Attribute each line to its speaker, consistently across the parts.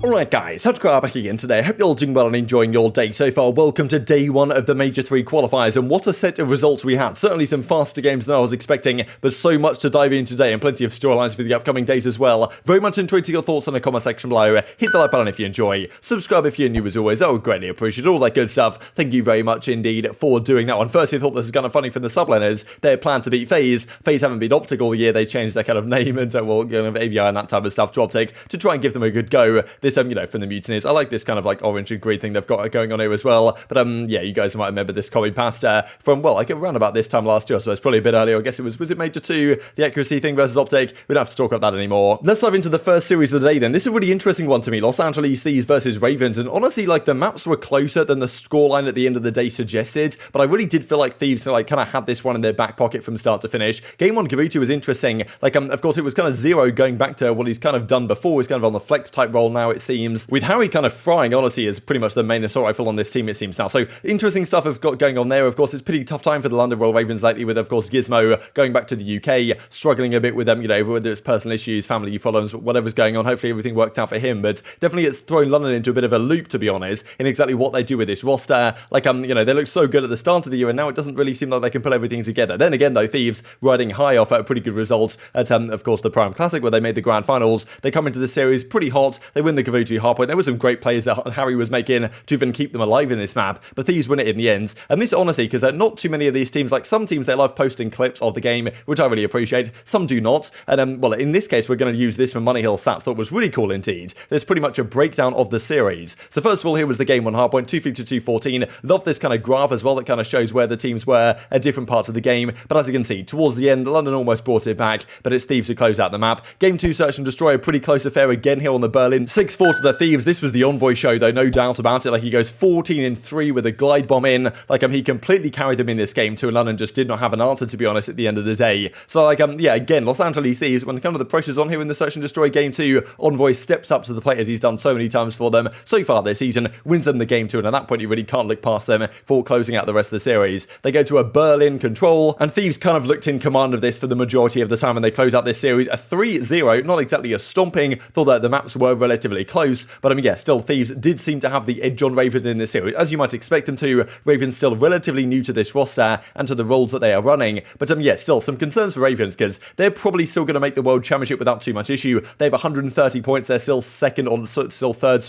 Speaker 1: Alright guys, TacticalRab back again today. I hope you're all doing well and enjoying your day so far. Welcome to day one of the Major 3 qualifiers, and what a set of results we had. Certainly some faster games than I was expecting, but so much to dive in today and plenty of storylines for the upcoming days as well. Very much enjoyed your thoughts in the comment section below. Hit the like button if you enjoy. Subscribe if you're new as always. I would greatly appreciate all that good stuff. Thank you very much indeed for doing that one. Firstly, I thought this was kind of funny from the subliners. They had planned to beat FaZe. FaZe haven't been OpTic all year. They changed their kind of name and well, kind of aBeZy and that type of stuff to OpTic to try and give them a good go. This from the Mutiny. I like this kind of like orange and green thing they've got going on here as well. But yeah, you guys might remember this copy past from, well, like around about this time last year, so it's probably a bit earlier. I guess it was it Major 2, the accuracy thing versus OpTic? We don't have to talk about that anymore. Let's dive into the first series of the day then. This is a really interesting one to me. Los Angeles Thieves versus Ravens, and honestly, like the maps were closer than the scoreline at the end of the day suggested, but I really did feel like Thieves like kind of had this one in their back pocket from start to finish. Game 1 Guerrillas was interesting. Like of course it was kind of zero going back to what he's kind of done before. He's kind of on the flex type role now, it seems, with Harry kind of frying, honestly, is pretty much the main assault rifle on this team, it seems now. So interesting stuff have got going on there. Of course, it's pretty tough time for the London Royal Ravens lately, with of course Gizmo going back to the UK, struggling a bit with them, whether it's personal issues, family problems, whatever's going on. Hopefully everything worked out for him, but definitely it's thrown London into a bit of a loop, to be honest, in exactly what they do with this roster. Like they look so good at the start of the year, and now it doesn't really seem like they can put everything together. Then again though, Thieves riding high off a pretty good result at of course the Prime Classic, where they made the grand finals. They come into the series pretty hot. They win the Guerrillas hardpoint. There were some great plays that Harry was making to even keep them alive in this map, but Thieves win it in the end. And this honestly, because not too many of these teams, like some teams, they love posting clips of the game, which I really appreciate. Some do not. And well, in this case, we're going to use this from Money Hill Stats. Thought was really cool indeed. There's pretty much a breakdown of the series. So first of all, here was the game 1 hardpoint, 250 to 214. Love this kind of graph as well that kind of shows where the teams were at different parts of the game. But as you can see, towards the end, London almost brought it back, but it's Thieves who close out the map. Game 2, Search and Destroy, a pretty close affair again here on the Berlin. 6-4 to the Thieves. This was the Envoy show though, no doubt about it. Like he goes 14-3 with a glide bomb in. Like he completely carried them in this game too, and London just did not have an answer, to be honest, at the end of the day. So like yeah, again, Los Angeles Thieves, when kind of the pressure's on here in the Search and Destroy game 2, Envoy steps up to the plate as he's done so many times for them so far this season, wins them the game 2, and at that point you really can't look past them for closing out the rest of the series. They go to a Berlin control, and Thieves kind of looked in command of this for the majority of the time, and they close out this series a 3-0, not exactly a stomping, thought that the maps were relatively close, but yeah, still Thieves did seem to have the edge on Ravens in this series, as you might expect them to. Ravens still relatively new to this roster and to the roles that they are running, but yeah, still some concerns for Ravens, because they're probably still going to make the World Championship without too much issue. They have 130 points, they're still third,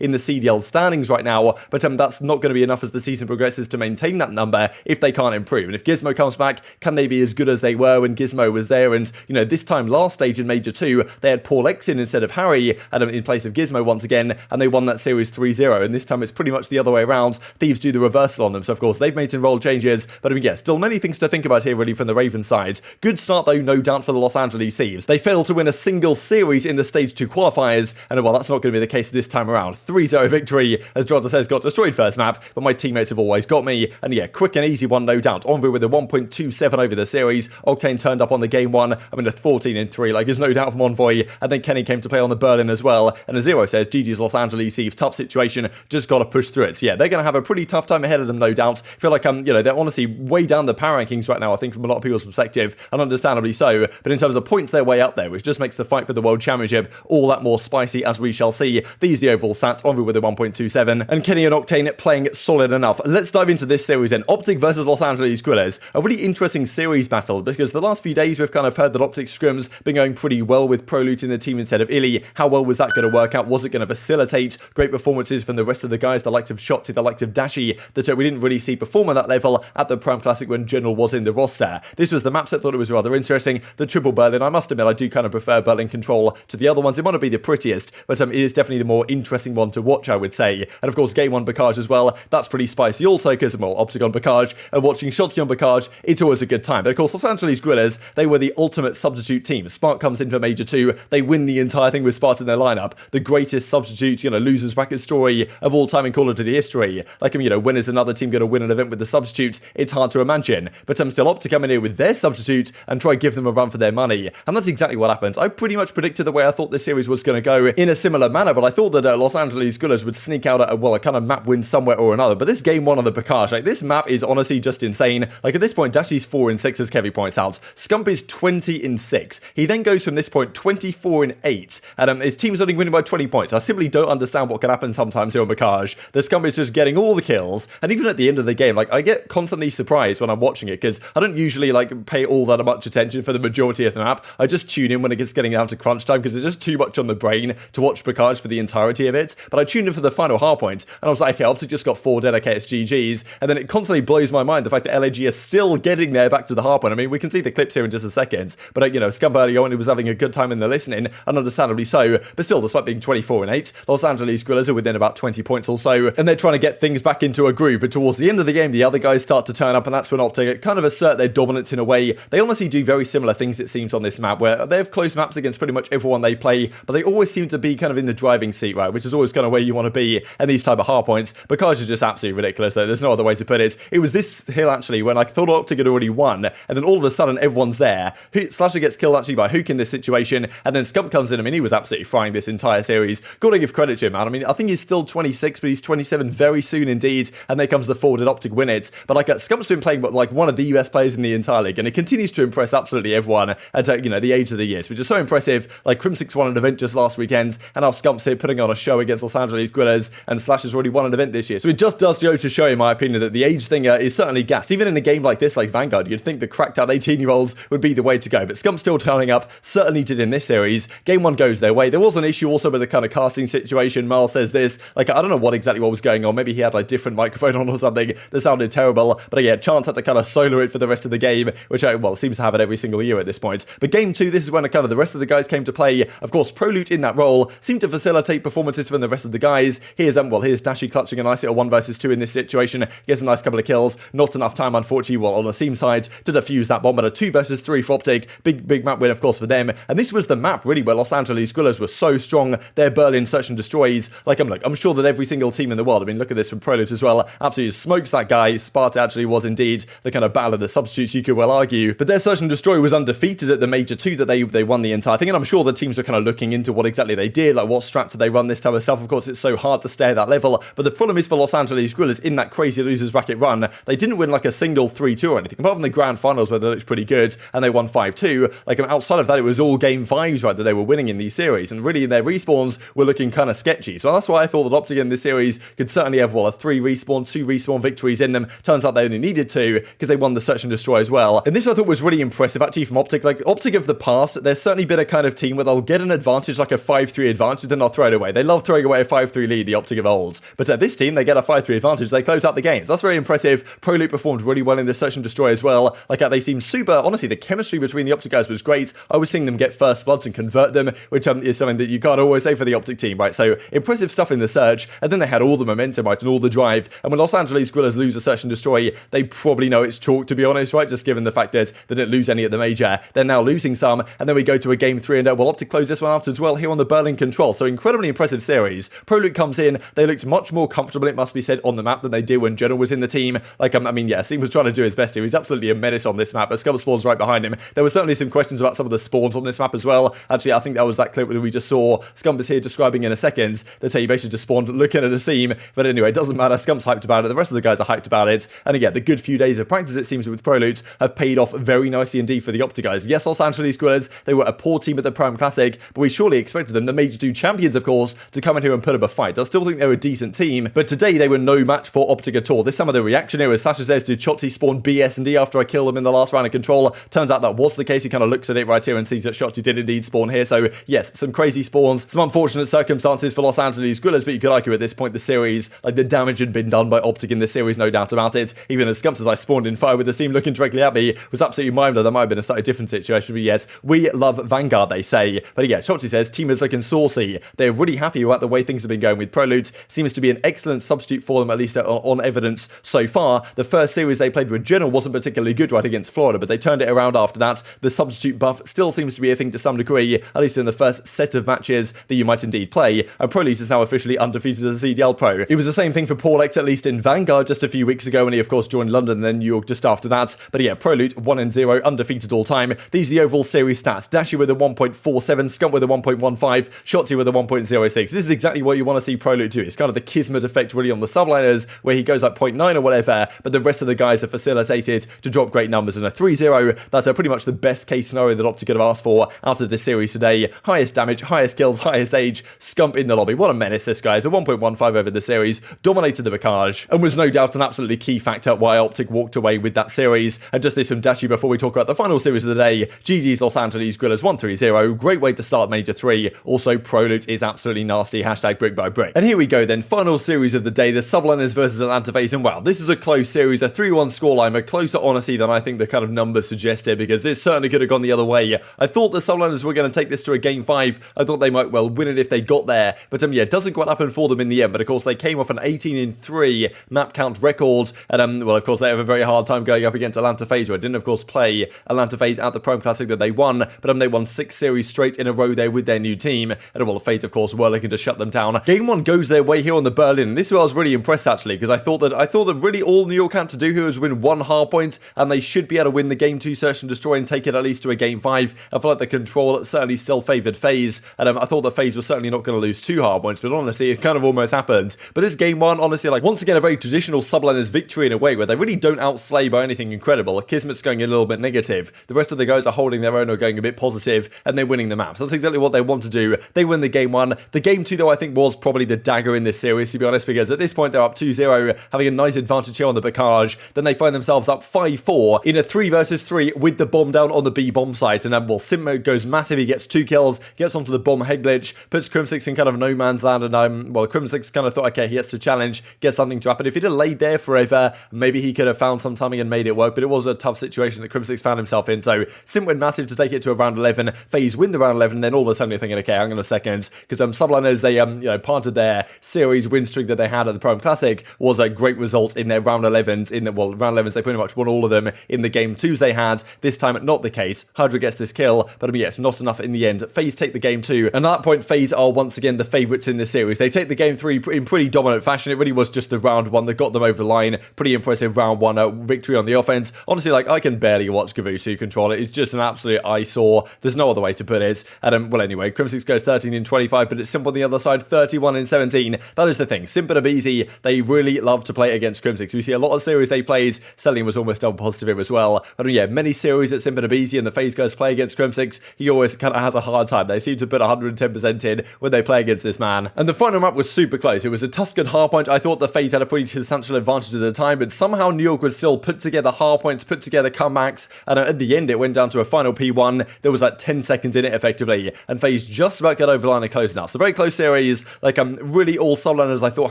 Speaker 1: in the CDL standings right now, but that's not going to be enough as the season progresses to maintain that number if they can't improve. And if Gizmo comes back, can they be as good as they were when Gizmo was there? And this time last stage in Major 2, they had Paul X in instead of Harry in place of Gizmo once again, and they won that series 3-0, and this time it's pretty much the other way around. Thieves do the reversal on them, so of course they've made some role changes, but yeah, still many things to think about here really from the Ravens side. Good start though, no doubt, for the Los Angeles Thieves. They failed to win a single series in the Stage 2 qualifiers, and well, that's not going to be the case this time around. 3-0 victory, as Drazah says, got destroyed first map, but my teammates have always got me, and yeah, quick and easy one, no doubt. Envoy with a 1.27 over the series. Octane turned up on the game 1, a 14-3, like there's no doubt from Envoy, and then Kenny came to play on the Berlin as well, and a 0 says, GG's Los Angeles Thieves, tough situation, just got to push through it. So yeah, they're going to have a pretty tough time ahead of them, no doubt. I feel like, they're honestly way down the power rankings right now, I think, from a lot of people's perspective, and understandably so, but in terms of points, they're way up there, which just makes the fight for the World Championship all that more spicy, as we shall see. These the overall stats, Envoy with a 1.27, and Kenny and Octane playing solid enough. Let's dive into this series then. OpTic versus Los Angeles Guerrillas, a really interesting series battle, because the last few days we've kind of heard that OpTic scrims been going pretty well with Prolute in the team instead of Illy. How well was that going to work out? Was it going to facilitate great performances from the rest of the guys, the likes of Shotzi, the likes of Dashy, that we didn't really see perform at that level at the Prime Classic when General was in the roster? This was the maps I thought it was rather interesting. The triple Berlin, I must admit, I do kind of prefer Berlin control to the other ones. It might not be the prettiest, but it is definitely the more interesting one to watch, I would say. And of course, game 1 Bacage as well, that's pretty spicy also, because well, OpTic on Bacage, and watching Shotzi on Bacage, it's always a good time. But of course, Los Angeles Guerrillas, they were the ultimate substitute team. Spart comes in for Major 2, they win the entire thing with Spart in their lineup. The greatest substitute, losers bracket story of all time in Call of Duty history. Like, when is another team going to win an event with the substitute? It's hard to imagine. But I'm still OpTic come in here with their substitute and try to give them a run for their money. And that's exactly what happens. I pretty much predicted the way I thought this series was going to go in a similar manner, but I thought that Los Angeles Guerrillas would sneak out at a kind of map win somewhere or another. But this game 1 on the Bacage, like this map is honestly just insane. Like at this point, Dashy's 4-6 as Kevy points out. Scump is 20-6. He then goes from this point 24-8. And his team's only winning by 20 points. I simply don't understand what can happen sometimes here on Bacage. The Scump is just getting all the kills, and even at the end of the game, like, I get constantly surprised when I'm watching it, because I don't usually, like, pay all that much attention for the majority of the map. I just tune in when it gets getting down to crunch time, because it's just too much on the brain to watch Bacage for the entirety of it. But I tuned in for the final hardpoint, and I was like, okay, OpTic just got 4 dedicated GGs, and then it constantly blows my mind the fact that LAG is still getting there back to the hardpoint. I mean, we can see the clips here in just a second, but, you know, Scump early on, he was having a good time in the listening, and understandably so, but still, despite being 24-8, Los Angeles Guerrillas are within about 20 points or so, and they're trying to get things back into a groove. But towards the end of the game, the other guys start to turn up, and that's when OpTic kind of assert their dominance in a way. They honestly do very similar things, it seems, on this map, where they have close maps against pretty much everyone they play, but they always seem to be kind of in the driving seat, right, which is always kind of where you want to be in these type of hardpoints. Bacage is just absolutely ridiculous, though. There's no other way to put it. It was this hill, actually, when I thought OpTic had already won, and then all of a sudden, everyone's there. Slasher gets killed, actually, by Huke in this situation, and then Scump comes in. I mean, he was absolutely frying this entire series. Gotta give credit to him, man. I mean, I think he's still 26, but he's 27 very soon indeed, and there comes the forwarded OpTic win it. But, like, Scump's been playing, like, one of the US players in the entire league, and it continues to impress absolutely everyone at, you know, the age of the years, which is so impressive. Like, Crimsix won an event just last weekend, and now Scump's here putting on a show against Los Angeles Guerrillas, and Slash has already won an event this year. So it just does go to show, in my opinion, that the age thing is certainly gassed. Even in a game like this, like Vanguard, you'd think the cracked out 18-year-olds would be the way to go, but Scump still turning up, certainly did in this series. Game 1 goes their way. There was an issue also with the kind of casting situation. Miles says this, like, I don't know what was going on. Maybe he had, like, different microphone on or something that sounded terrible, but yeah, Chance had to kind of solo it for the rest of the game, which, well, seems to have it every single year at this point. But game 2, this is when kind of the rest of the guys came to play. Of course, Prolute in that role seemed to facilitate performances from the rest of the guys. Here's Dashy clutching a nice little 1 versus 2 in this situation, gets a nice couple of kills. Not enough time, unfortunately, well, on the Asim side to defuse that bomb, but a 2 versus 3 for OpTic. Big map win, of course, for them. And this was the map, really, where Los Angeles Guerrillas were so strong. Their Berlin search and destroys. I'm sure that every single team in the world, I mean, look at this from Prolute as well, absolutely smokes that guy. Spart actually was indeed the kind of battle of the substitutes, you could well argue. But their search and destroy was undefeated at the Major 2 that they won the entire thing, and I'm sure the teams were kind of looking into what exactly they did, like what strat did they run, this type of stuff. Of course, it's so hard to stay at that level, but the problem is for Los Angeles Guerrillas in that crazy losers bracket run, they didn't win like a single 3-2 or anything, apart from the grand finals where they looked pretty good, and they won 5-2. Like, outside of that, it was all game 5s, right, that they were winning in these series, and really their respawns were looking kind of sketchy. So that's why I thought that OpTic in this series could certainly have, well, a 3 respawn, 2 respawn victories in them. Turns out they only needed 2, because they won the search and destroy as well. And this I thought was really impressive, actually, from OpTic. Like, OpTic of the past, there's certainly been a kind of team where they'll get an advantage, like a 5-3 advantage, then they'll throw it away. They love throwing away a 5-3 lead, the OpTic of old. But at this team, they get a 5-3 advantage, they close out the games. That's very impressive. Prolute performed really well in the search and destroy as well. Like, they seemed super, honestly, the chemistry between the OpTic guys was great. I was seeing them get first bloods and convert them, which is something that you can't always say for the OpTic team, right? So, impressive stuff in the search, and then they had all the momentum, right, and all the drive. And when Los Angeles Guerrillas lose a search and destroy, they probably know it's chalk, to be honest, right? Just given the fact that they didn't lose any at the Major. They're now losing some, and then we go to a game 3, and well, OpTic close this one out as well here on the Berlin control. So, incredibly impressive series. Prolute comes in, they looked much more comfortable, it must be said, on the map than they did when General was in the team. Like, I mean, yeah, Asim was trying to do his best here. He's absolutely a menace on this map, but Scump spawns right behind him. There were certainly some questions about some of the spawns on this map as well. Actually, I think that was that clip that we just saw. Scump is here describing in a second that he basically just spawned looking at Asim. But anyway, it doesn't matter. Scump's hyped about it. The rest of the guys are hyped about it. And again, the good few days of practice, it seems, with Prolute have paid off very nicely indeed for the OpTic guys. Yes, Los Angeles Guerrillas, they were a poor team at the Prime Classic, but we surely expected them, the Major 2 champions, of course, to come in here and put up a fight. I still think they were a decent team, but today they were no match for OpTic at all. This some of the reaction here, as Sasha says, did Shotzi spawn BS and D after I killed them in the last round of control? Turns out that was the case. He kind of looks at it right here and sees that Shotzi did indeed spawn here. So yes, some crazy spawns, some unfortunate circumstances for Los Angeles Guerrillas, but you could argue at this point the series, like the damage had been done by OpTic in this series, no doubt about it. Even as Scump, as I spawned in fire with the team looking directly at me, was absolutely mindless. That might have been a slightly different situation, but yes, we love Vanguard, they say. But yeah, Shotzi says, team is looking saucy. They're really happy about the way things have been going with Prolute. Seems to be an excellent substitute for them, at least on evidence so far. The first series they played with General wasn't particularly good right against Florida, but they turned it around after that. The substitute buff still seems to be a thing to some degree, at least in the first set of matches that you might indeed play, and Prolute is now officially undefeated as a CDL pro. It was the same thing for Paul X, at least in Vanguard, just a few weeks ago, when he of course joined London and then New York just after that. But yeah, Prolute 1-0, undefeated all time. These are the overall series stats. Dashy with a 1.47, Scump with a 1.15, Shotzi with a 1.06. This is exactly what you want to see Prolute do. It's kind of the Kismet effect really on the subliners, where he goes like 0.9 or whatever, but the rest of the guys are facilitated to drop great numbers. And a 3-0, that's pretty much the best case scenario that OpTic could have asked for out of this series today. Highest damage, highest kills, highest entire stage. Scump in the lobby. What a menace this guy is. A 1.15 over the series, dominated the Barrage, and was no doubt an absolutely key factor why OpTic walked away with that series. And just this from Dashy before we talk about the final series of the day. GG's Los Angeles Guerrillas 1-3-0. Great way to start Major 3. Also, Prolute is absolutely nasty. Hashtag brick by brick. And here we go then. Final series of the day. The Subliners versus Atlanta FaZe. And wow, this is a close series. A 3-1 scoreline, but closer, honestly, than I think the kind of numbers suggested, because this certainly could have gone the other way. I thought the Subliners were going to take this to a game 5. I thought they might well win it if they got there. But yeah, it doesn't quite happen for them in the end. But of course, they came off an 18-3 map count record. And well, of course, they have a very hard time going up against Atlanta FaZe, who I didn't, of course, play Atlanta FaZe at the Prime Classic that they won. But they won 6 series straight in a row there with their new team. And well, FaZe, of course, were looking to shut them down. Game 1 goes their way here on the Berlin. And this is where I was really impressed, actually, because I thought that really all New York had to do here was win 1 hardpoint, and they should be able to win the game 2 search and destroy and take it at least to a game 5. I feel like the control certainly still favoured FaZe, and I thought that FaZe was certainly not going to lose 2 hardpoints, but honestly, it kind of almost happened. But this game 1, honestly, like, once again, a very traditional Subliners victory in a way, where they really don't outslay by anything incredible. Kismet's going a little bit negative. The rest of the guys are holding their own or going a bit positive, and they're winning the maps. That's exactly what they want to do. They win the game 1. The game 2, though, I think was probably the dagger in this series, to be honest, because at this point they're up 2-0, having a nice advantage here on the Barrage. Then they find themselves up 5-4 in a 3 versus 3 with the bomb down on the B bomb site. And then, well, Simp goes massive. He gets 2 kills, gets onto the bomb head glitch, puts Crimsix in kind of no man's land. And well, Crimsix kind of thought, okay, he has to challenge, get something to happen. If he'd have laid there forever, maybe he could have found some timing and made it work. But it was a tough situation that Crimsix found himself in. So Simp went massive to take it to a round 11. FaZe win the round 11. And then all of a sudden you're thinking, okay, hang on a second, because Subliners, they part of their series win streak that they had at the Prime Classic was a great result in their round 11s. Round 11s, they pretty much won all of them in the game 2s they had. This time, not the case. Hydra gets this kill, but yeah, it's not enough in the end. FaZe take the game 2, and at that point, FaZe are once again the favourites in this series. They take the game 3 in pretty dominant fashion. It really was just the round 1 that got them over the line. Pretty impressive round 1 victory on the offense. Honestly, like, I can barely watch Gavusu control it. It's just an absolute eyesore. There's no other way to put it. And well, anyway, Crimsix goes 13-25, but it's Simp on the other side, 31-17. That is the thing. Simp and aBeZy, they really love to play against Crimsix. We see a lot of series they played. Cellium was almost double positive here as well. But yeah, many series that Simp and aBeZy and the FaZe guys play against Crimsix, he always kind of has a hard time. They seem to put 110% in when they play against this man. And the final map was super close. It was a Tuscan hardpoint. I thought the FaZe had a pretty substantial advantage at the time, but somehow New York would still put together hardpoints, put together comebacks, and at the end it went down to a final P1. There was like 10 seconds in it effectively, and FaZe just about got over the line and close now. So very close series. Like, really all Subliners I thought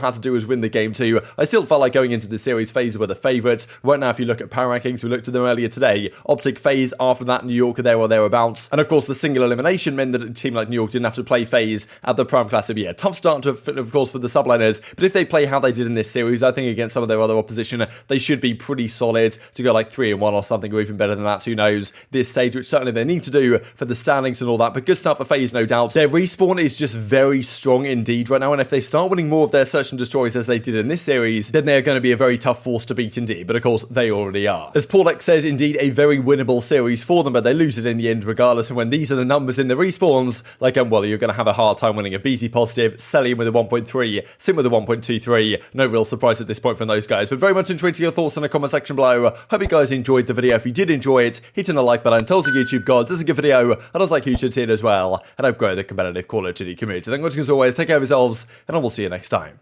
Speaker 1: had to do was win the game 2. I still felt like going into the series, FaZe were the favourites. Right now, if you look at power rankings, we looked at them earlier today. OpTic, FaZe, after that, New York are there or thereabouts. And of course, the single elimination meant that a team like New York didn't have to play FaZe at the Prime Classic. Yeah, tough start, of course, for the Subliners. But if they play how they did in this series, I think against some of their other opposition, they should be pretty solid to go like 3-1 or something, or even better than that. Who knows? This stage, which certainly they need to do for the standings and all that. But good stuff for FaZe, no doubt. Their respawn is just very strong indeed right now. And if they start winning more of their search and destroys as they did in this series, then they are going to be a very tough force to beat indeed. But of course, they already are. As Paulek says, indeed a very winnable series for them, but they lose it in the end regardless. And when these are the numbers in the respawns, like, well, you're going to have a hard time winning. aBeZy positive, Cellium with a 1.3, Simp with a 1.23. No real surprise at this point from those guys, but very much intrigued to your thoughts in the comment section below. Hope you guys enjoyed the video. If you did enjoy it, hit on the like button, tell us the YouTube gods, this is a good video, and I was like you should see it as well, and I've grown the competitive Call of Duty community. Thank you for watching as always, take care of yourselves, and I will see you next time.